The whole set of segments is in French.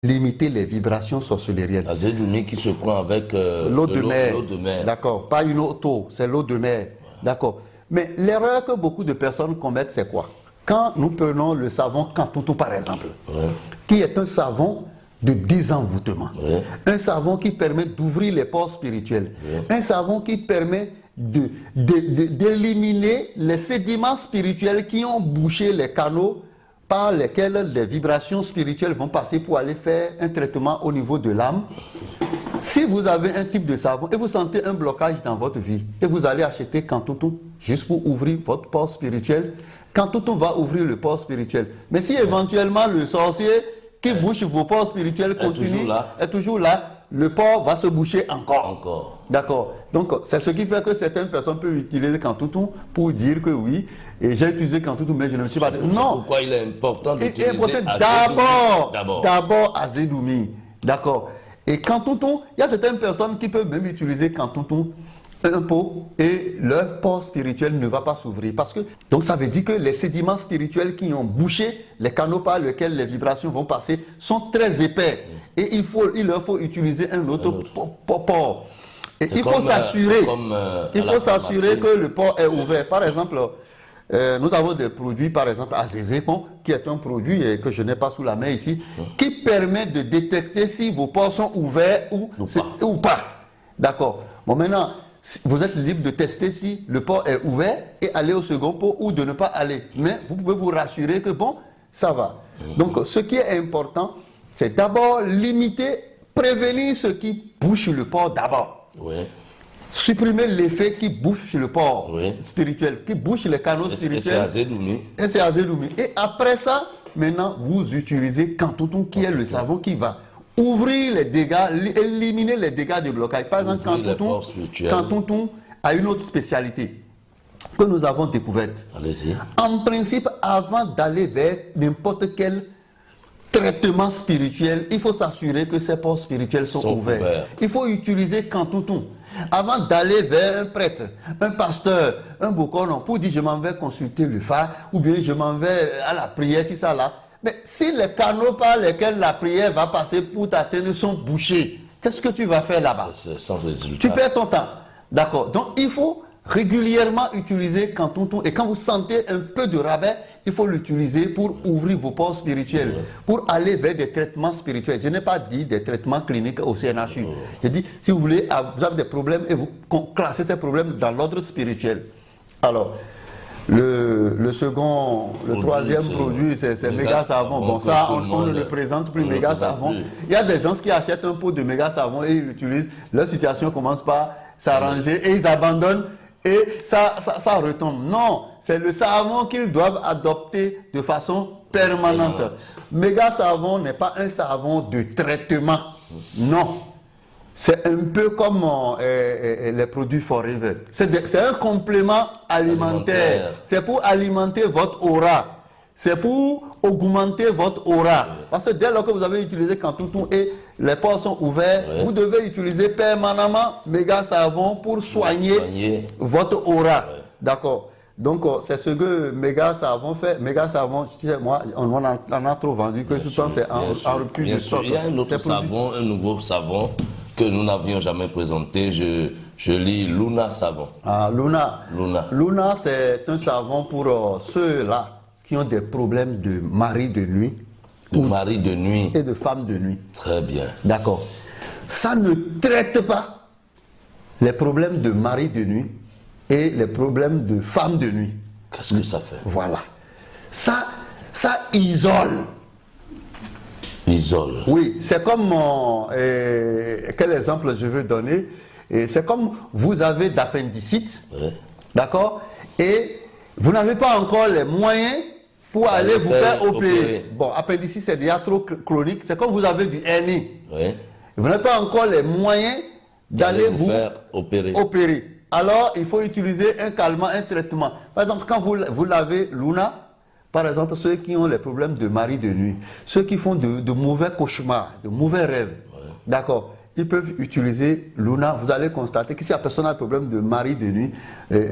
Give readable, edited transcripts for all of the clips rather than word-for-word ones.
limiter les vibrations sorcelériennes. Azédoumi qui se prend avec l'eau de mer. mer. D'accord, pas une auto, c'est l'eau de mer. Ouais. D'accord. Mais l'erreur que beaucoup de personnes commettent, c'est quoi? Quand nous prenons le savon Kantoutou par exemple, ouais, qui est un savon de désenvoûtement, ouais, un savon qui permet d'ouvrir les pores spirituels, ouais, un savon qui permet d'éliminer les sédiments spirituels qui ont bouché les canaux par lesquels les vibrations spirituelles vont passer pour aller faire un traitement au niveau de l'âme. Si vous avez un type de savon et vous sentez un blocage dans votre vie, et vous allez acheter Kantoutou juste pour ouvrir votre port spirituel, Kantoutou va ouvrir le port spirituel. Mais si éventuellement le sorcier qui bouche vos ports spirituels continue, est toujours là, le port va se boucher encore. D'accord. Donc, c'est ce qui fait que certaines personnes peuvent utiliser Kantoutou pour dire que oui, et j'ai utilisé Kantoutou, mais je ne me suis pas... Non. Pourquoi il est important d'utiliser d'abord Azédoumi. D'accord. Et Kantoutou, il y a certaines personnes qui peuvent même utiliser Kantoutou un pot et leur port spirituel ne va pas s'ouvrir. Parce que, donc ça veut dire que les sédiments spirituels qui ont bouché les canaux par lesquels les vibrations vont passer sont très épais. Et il leur faut utiliser un autre port. Et il faut s'assurer que le port est ouvert. Par exemple, nous avons des produits, par exemple, Azézépon, qui est un produit que je n'ai pas sous la main ici, qui permet de détecter si vos ports sont ouverts ou pas. D'accord. Bon, maintenant, vous êtes libre de tester si le port est ouvert et aller au second pot ou de ne pas aller. Mais vous pouvez vous rassurer que bon, ça va. Donc, ce qui est important, c'est d'abord limiter, prévenir ce qui bouche le port d'abord. Oui. Supprimer l'effet qui bouche le port spirituel, qui bouche les canaux spirituels. Et c'est Azédoumi. Et après ça, maintenant, vous utilisez Kantoutou, qui est le savon qui va ouvrir les dégâts, éliminer les dégâts de blocage. Par exemple, Kantoutou a une autre spécialité que nous avons découverte. Allez-y. En principe, avant d'aller vers n'importe quel traitement spirituel, il faut s'assurer que ces ports spirituels sont ouverts. Il faut utiliser Kantoutou. Avant d'aller vers un prêtre, un pasteur, un bokonon, pour dire je m'en vais consulter le phare, ou bien je m'en vais à la prière, si ça là. Mais si les canaux par lesquels la prière va passer pour t'atteindre sont bouchés, qu'est-ce que tu vas faire là-bas? Sans résultat. Tu perds ton temps. D'accord. Donc il faut régulièrement utiliser Kantoutou. Et quand vous sentez un peu de rabais, il faut l'utiliser pour ouvrir vos ports spirituels, pour aller vers des traitements spirituels. Je n'ai pas dit des traitements cliniques au CNHU. J'ai dit, si vous voulez, vous avez des problèmes et vous classez ces problèmes dans l'ordre spirituel. Alors, le troisième produit, c'est méga savon. Bon, ça, on ne le présente plus, méga savon. Il y a des gens qui achètent un pot de méga savon et ils l'utilisent. Leur situation commence par s'arranger et ils abandonnent. Et ça retombe. Non, c'est le savon qu'ils doivent adopter de façon permanente. Méga savon n'est pas un savon de traitement. Non. C'est un peu comme les produits Forever. C'est un complément alimentaire. C'est pour alimenter votre aura. C'est pour augmenter votre aura. Parce que dès lors que vous avez utilisé Kantoutou et les pores sont ouverts, vous devez utiliser permanemment méga savon pour soigner votre aura. D'accord. Donc, c'est ce que méga savon fait. Méga savon, moi, on en a trop vendu que tout ça, c'est en rupture de stock. Il y a un autre savon, un nouveau savon que nous n'avions jamais présenté. Je lis Luna Savon. Ah, Luna. Luna, c'est un savon pour ceux-là qui ont des problèmes de mari de nuit. De mari de nuit. Et de femme de nuit. Très bien. D'accord. Ça ne traite pas les problèmes de mari de nuit et les problèmes de femme de nuit. Qu'est-ce que ça fait? Voilà. Ça isole. Isole. Oui, c'est comme... quel exemple je veux donner? C'est comme vous avez d'appendicite. D'accord? Et vous n'avez pas encore les moyens pour aller vous faire opérer. Bon, appendicite, c'est déjà trop chronique. C'est comme vous avez du hernie. Vous n'avez pas encore les moyens d'aller vous faire opérer. Alors, il faut utiliser un calmant, un traitement. Par exemple, quand vous lavez Luna, par exemple, ceux qui ont les problèmes de mari de nuit, ceux qui font de mauvais cauchemars, de mauvais rêves, d'accord, ils peuvent utiliser Luna. Vous allez constater que si la personne a un problème de mari de nuit,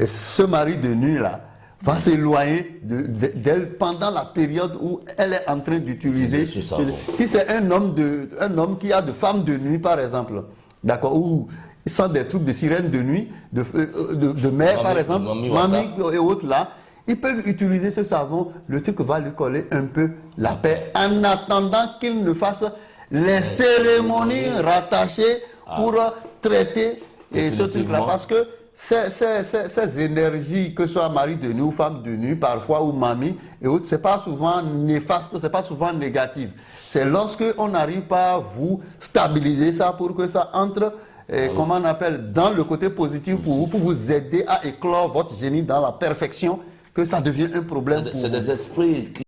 ce mari de nuit-là va s'éloigner d'elle pendant la période où elle est en train d'utiliser ce savon. Si c'est un homme qui a de femmes de nuit, par exemple, d'accord, ou il sent des trucs de sirènes de nuit, de mer, par exemple, mamie et autres là, ils peuvent utiliser ce savon, le truc va lui coller un peu la paix, en attendant qu'il ne fasse les cérémonies rattachées pour traiter ce truc-là. Parce que ces énergies, que ce soit mari de nuit ou femme de nuit, parfois, ou mamie et autres, c'est pas souvent néfaste, c'est pas souvent négatif. C'est lorsque on n'arrive pas à vous stabiliser ça pour que ça entre, comment on appelle, dans le côté positif pour vous aider à éclore votre génie dans la perfection, que ça devient un problème pour vous. C'est des esprits qui